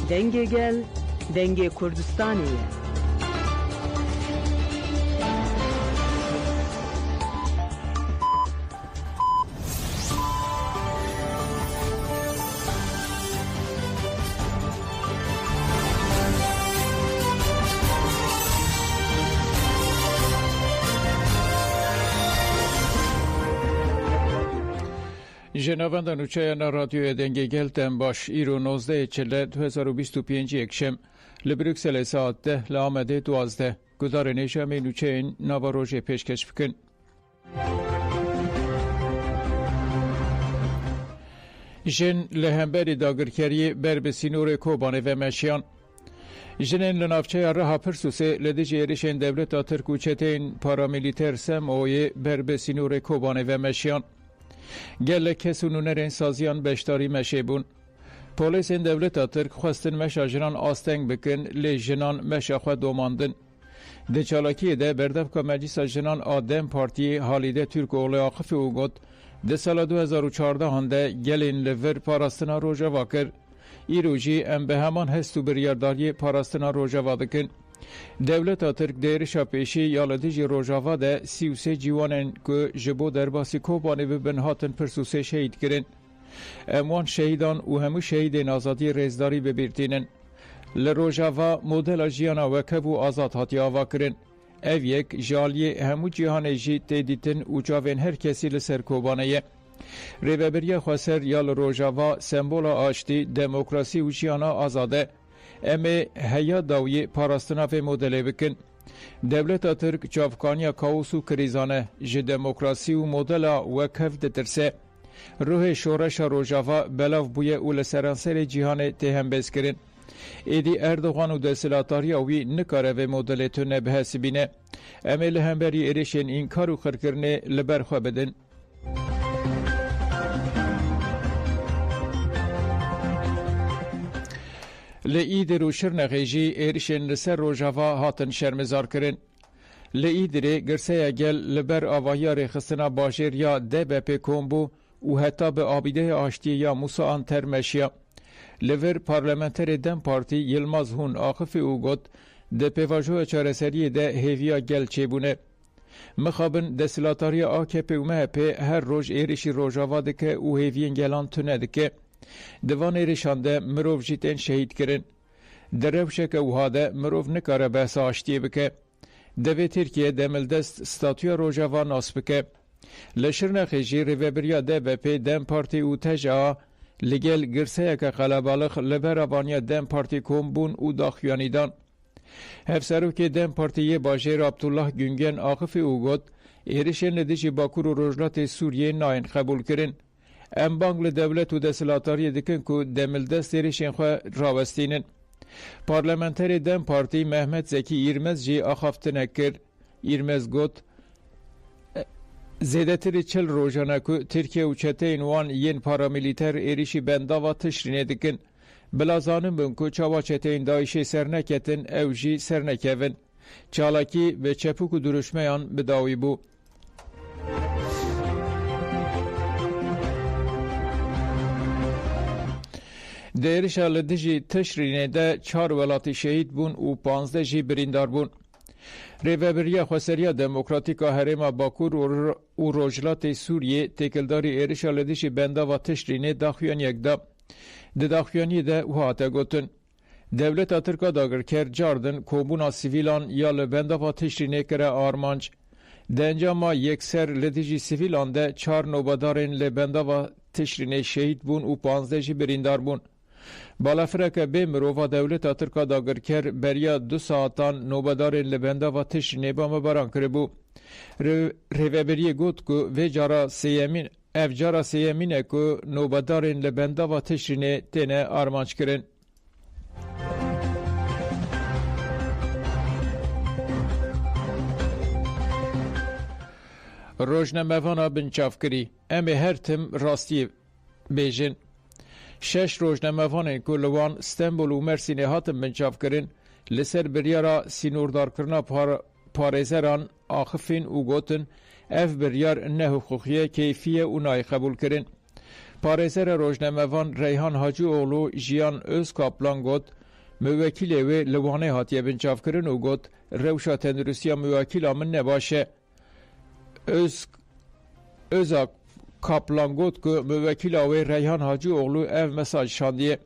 Denge gel, denge Kurdistaniye. جنابان نوچه رادیو دنگه گلتن باش ایرو 19 چله 2025 یکشم لبروکسل ساعت 10 لامده 12 گذار نشام نوچه این نواروژ پیشکش بکن. جن لهمبری داگرکری بر بسینور کوبانه و مشیان جنین لنافچه رها پرسوسه لدیجیرشن دولت ترک چتین پارامیلیتر سم اوی بر بسینور کوبانه و مشیان گل کسونونرین سازیان بشتاری مشیبون پولیس این دولت ترک خواستن مشاجران آستنگ بکن لی جنان مشاخواه دوماندن ده چالاکی ده بردف که مجلس جنان آدم پارتی حالیده ترک اولی آقف او گد ده سال 2014 هنده گلین لور پاراستنا روژا واکر ایروجی ام به همان هستو بریارداری پاراستنا روژا وادکن دولت ترک دیرشا پیشی یالدیجی روژاوا ده 33 جوانن که جبو درباسی کوبانه ببن هاتن پرسوسه شهید کرن اموان شهیدان و همو شهیدین آزادی رزداری ببیرتینن لروژاوا مدل جیانا وکب و آزاد هاتی آوا کرن او یک جالی همو جهان جی تیدیتن و جاوین هر کسی لسر کوبانه ریببری خواسر یا لروژاوا سمبول آشتی دموکراسی و جیانا آزاده امی هیا داوی پاراستنا و مدل بکن دولت ترک چافکانیا کاوس و کریزانه جه دموکراسی و مدل و کف دترسه روح شورش روژاوا بلاف بویه او لسرانسر جیهان تهم بز کرن ایدی اردوغان و دستلاتاری اوی نکاره و مدل تونه به حسبینه امی لهمبری ایرشن این کارو خرکرنه لبرخوا بدن لئیدر و شرنغیجی ایرشن لسر روژاوا هاتن شرمزار کرن. لئیدر گرسه گل لبر آوایا رخصنا باشر یا ده بپی کومبو و حتی به آبیده آشتی یا موسا انتر مشیا. لور پارلمنتر دم پارتی یلماز هون آخف او گد ده پیواجو چارسری ده هیویا گل چیبونه. مخابن دستلاتاری آکپ و مهپی هر روز ایرشی روژاوا دکه او هیوین گلان تونه دکه. دوان ایرشانده مروف جیتن شهید کرن. دروشه که اوهاده مروف نکاره بحث آشتی بکه. دوی ترکیه دملدست ستاتویا روژاوا ناس بکه. لشرنخی جی ریوبریا ده و پی دم پارتی او تجا لگل گرسه که خلابالخ لبرابانیا دم پارتی کومبون او داخیانیدان. هفسرو که دم پارتی باجر عبدالله گنگن آخف او گد ایرشن لدیجی باکور و روجلات سوریه ناین قبول کرن. ام بانگل دولت و دستلاتاری دکن که دملدست ایرشن خواه راوستینن. پارلمنتر دم پارتی محمد زکی ایرمز جی آخافتنه کر. ایرمز گد زیدتر 40 روزانه که ترکیه و چته وان ین پارامیلیتر ایریشی بنداوا تشرینه دکن. بلازانم بون که چاوا چته دایشی سرنکتن او جی سرنکون. چالاکی و چپوک و درشمیان بداوی بو. دیرش لدیجی تشرینه ده 4 ولاتی شهید بون و 15 جی بریندار بون. ریوبریا خواسریا دموکراتیکا هرما باکور و روجلات سوریه تکلداری ایرش لدیجی بندا و تشرینه داخویان یک دا. ده داخویانی ده و هاته گوتن. دولت ترکا داگر کر جاردن کوبونا سیویلان یا لبندا و تشرینه کره آرمانج. ده انجام یک سر لدیجی سیویلان ده 4 نوبادارین لبندا و تشرینه شهید بون و 15 جی بریندار بون. بالافرک به مروفا دولت ترکا داگر کر بریا 2 ساعتان نوبادارین لبندا و تشرینه با مباران کرده بو. ریوبری گوت که و جارا سیمین افجارا سیمینه که نوبادارین لبندا و تشرینه تینه آرمانج کرن. روزنامه‌وانا بنچافکری امی هر تم راستی بیجن. 6 روزنامه‌وان که لوان استنبول و مرسینه هاتم بنچافکرین لسر بریارا سینوردار کرنا پارێزەران ئاخفین و گوتن ev biryar nehuquqiye keyfiye û nayê qebûl kirin. Parêzera Rojnamevan Reyhan Hacıoğlu Jiyan Özkaplan got موکیل و لوانه هاتیه بنچاف کرن و گوت روشا تندرستی موکیل من نباشه. Özak Kaplan got ku müvekkila ve Reyhan Hacıoğlu ev mesaj şandiye.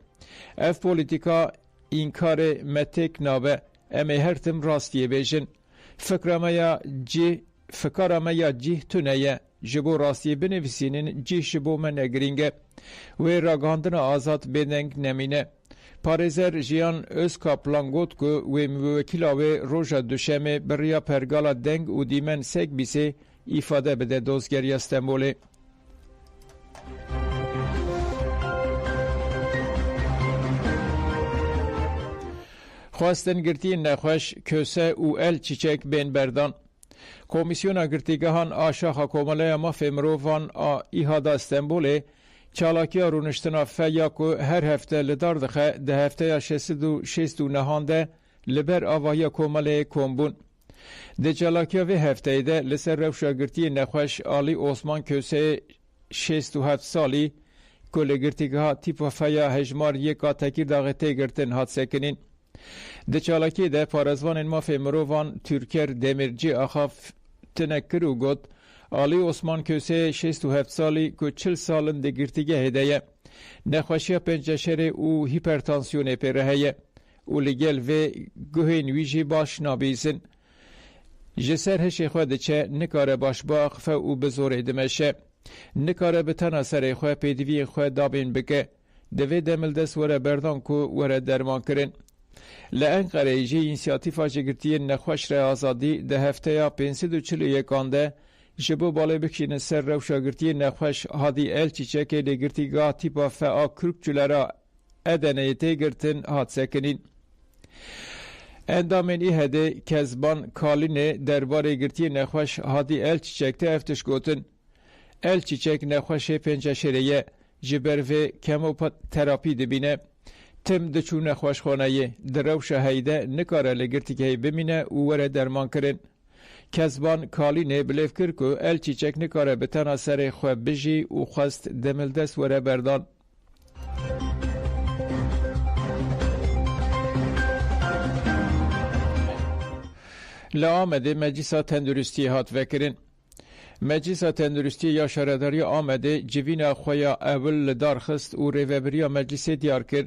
Ev politika inkare metek nabe eme her tim rastiye bejin. Fıkaramaya cih tüneye jibo rastiye benevisinin cih jibo menegringe ve ragandına azat bedeng nemine. Parezer jiyan öz Kaplan got ku ve müvekkila ve roja düşeme beriya pergala deng u dimen sek bise ifade bede dozgeriya İstanbul'e. خواستن گرتی نخوش köse و el çiçek ben berdan. Komisyona girtigahan aşa hakomalaya mafemrovan a ihada İstanbul'e çalakiya runiştina feya ku her hafte lidar dıxe de haftaya şestu nehande liber avaya komalaya kombun. De çalakiya ve haftayda liser revşa girti nexweş Ali Osman Köse 67 sali ku li girtigaha tipa feya hejmar yeka Tekirdağê tê girtin hat sekinin. De çalakî de parezvanên mafê mirovan Türker Demirci axaf tinekir û got Ali Osman Köse 67 salî ku 40 salin di girtîgehê de ye nexweşiya penceşerê û hipertansiyonê pê re heye û li gel vê guhên wî jî baş nabîzin. Ji ser hişê xwe diçe nikare başba xife û bi zorê dimeşe. Nikare bi tena serê xwe pêdiviyên xwe dabên bike. Divê demildest were berdan ku were dermankirin. Li Enqereyê jî înisiyatîfa jêgirtiyên nexweş re azadî di hefteya 541 de ji bo balê bikişînin ser rewşa girtiyên nexweş hadî el çîçekê lê girtîgeha tîpa fea Kürkçülera Edeneyê tê girtin hat sekinîn. Endamên îhedê Kezban Kalînê derbarê girtiyên nexweş hadî el çîçek te ev tişt gotin. El çîçek nexweşê penceşerê ye ji ber vê kemoterapî dibîne. Tim diçû nexweşxaneyê di rewşa heyde nikare li girtîgehê bimîne û were derman kirin. Kezban Kalînê bilêv kir ku el çîçek nikare bi tena serê xwe bijî û xwest demildest were berdan. Li Amedê Meclisa Tenduristiyê hat vekirin. Meclisa Tenduristiyê ya Şaredariya Amedê civîna xwe ya ewil li dar xist û rêveberiya meclisê diyar kir.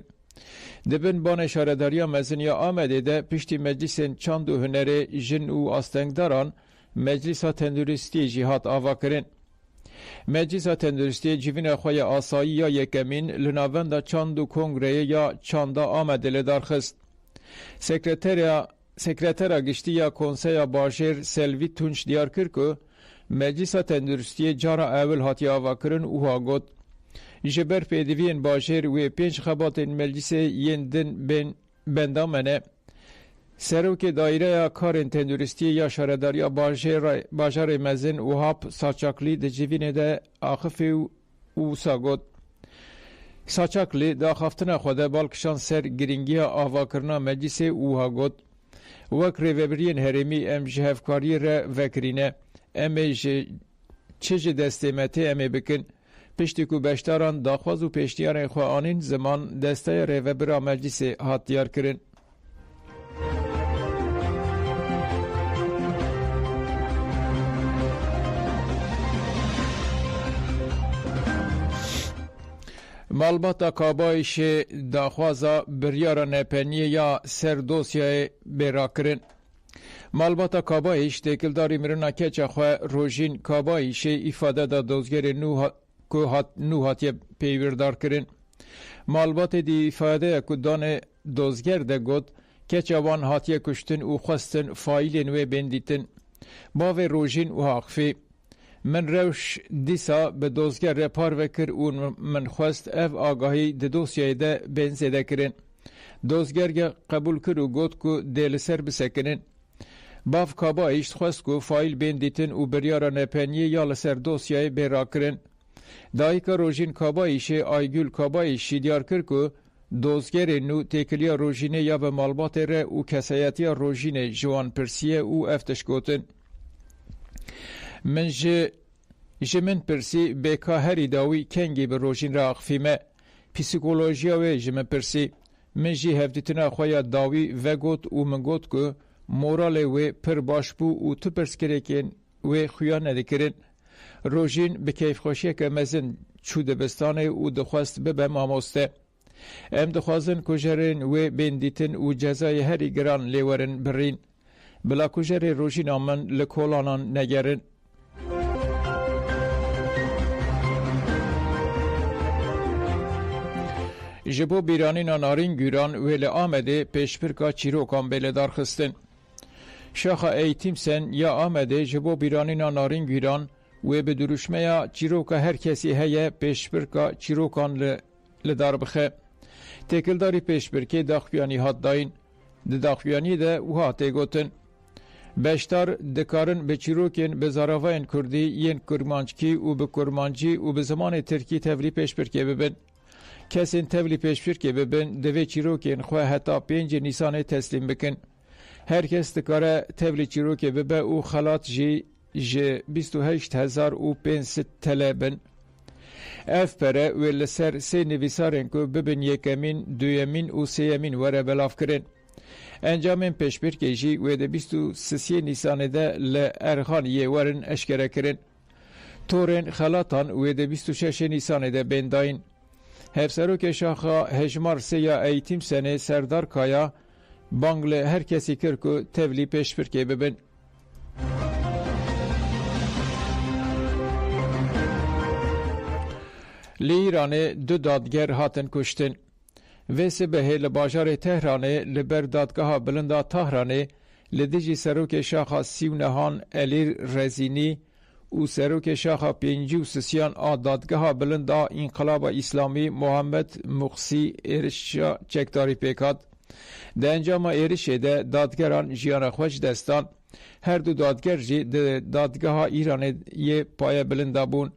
Dibin banê Şaredariya mezin ya Amedê de piştî meclisên çand û hunerê jin û astengdaran Meclisa Tenduristiyê jî hat avakirin. Meclisa Tenduristiyê civîna xwe ya asayî ya yekemîn li navenda çand û kongreyê ya çanda Amedê li dar xist. Sekretera giştî ya Konseya Bajêr Selvî Tunç diyar kir ku Meclisa Tenduristiyê cara ewil hatiye avakirin û ha got ji ber pêdiviyên bajêr wê pênc xebatên meclisê yên din bendamene serokê daireya karên tenduristiyê ya Şaredariya Bajarê mezin Wahab Saçaklî di civînê de axifê wisa got. Saçaklî di axaftina xwe de balkişan ser giringiya avakirina meclisê û ha got wek rêveberiyên herêmî em ji hevkariyê re vekirîne em ê ji çi ji destê me tê em ê bikin. Piştî ku beşdaran daxwaz û pêşniyarên xwe anîn ziman desteya rêvebera meclisê hat diyar kirin. Malbata Kabayişê daxwaza biryara nepeniyê ya ser dosyayê bêrakirin. Malbata Kabayîş têkildarî mirina keça xwe Rojîn Kabayîşê îfade da dozgerê nû hatiye peyvîrdar kirin. Malbatê di îfadeya ku danê dozger de got keça wan hatiye kuştin û xwestin faîlên wê bên dîtin. Bavê Rojîn û axivî min rewş dîsa bi dozger re parve kir û min xwest ev agahî di dosyayê de bên zêde kirin. Dozgerge qebûl kir û got ku dê li ser bisekinin. Bav Kabayîş xwest ku faîl bên dîtin û biryara nepeniyê ya li ser dosyayê bêrakirin. Dayika Rojîn Kabayîşê Aygül Kabayîşî diyar kir ku dozgerê nû têkiliya Rojînê ya bi malbatê re û kesayetiya Rojînê ji wan pirsiye û ev tişt gotin. Min ji min pirsî bêka herî dawî kengî bi Rojîn re axivîme. Psîkolojiya wê ji min pirsî. من جی هفدیتنا خویا داوی و گوت و من گوت که مورال و پر باش بو و تو پرسکرکین و خویا ندکرین. روژین به کیف خوشی که مزن چو دبستانه و دخواست ببه ماموسته. ام دخوازن کجرین و بندیتن و جزای هری گران لیورن برین. بلا کجر روژین آمن لکولانان نگرن. جبو بیرانینا نارین گیران ویل آمده پیشپرکا چیروکان بلدار خستن. شاخا ایتیم سن یا آمده جبو بیرانینا نارین گیران و به دروشمه یا چیروکا هر کسی هیه پیشپرکا چیروکان لدار بخه. تکلداری پیشپرکی داخویانی هات داین. ده داخویانی ده و هاته گوتن. بشتار دکارن به چیروکین به زاراوین کردی ین کرمانچکی و به کرمانچی و به زمان ترکی تفلی پیشپرکی ببن. کسین تبلی پیشپرکی ببن دوی چیروکین خواه حتی 5 نیسان تسلیم بکن. هر کس دکاره تبلی چیروکی ببه او خلات جی 28,500 تله بن. اف پره و لسر 3 نویسارن که ببن یکمین، دویمین و سیمین وره بلاف کرن. انجام پیشپرکی جی و ده 23 نیسان ده لارخانیه ورن اشکره کرن. تورن خلاتان و ده 26 نیسان ده بنداین. هفسروک شاخا هجمار سیا ایتیم سنه سردار کایا بانگل هر کسی کرکو تبلی پیشپرکی ببن. لی ایران دو دادگر هاتن کشتن. ویسه به لباجار تهرانه لبر دادگاه بلندا تهرانه لدیجی سروک شاخا سیونهان الیر رزینی و سروک شاخا 53 دادگاه بلندا انقلاب اسلامی محمد مقسی ایرشا چکداری پیکاد. ده انجام ایرشه ده دادگران جیان خوش دستان هر دو دادگر جی ده دادگاه ایران یه پای بلندا بون.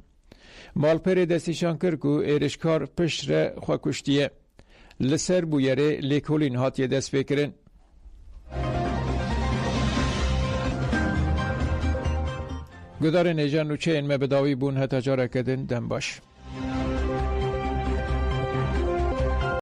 مالپر دستشان کرکو ایرشکار پشت خواه کشتیه. لسر بویره لیکولین هاتیه دست بکرن. گدار نیجان و چه این مبداوی بون هتا جاره کدن دن باش.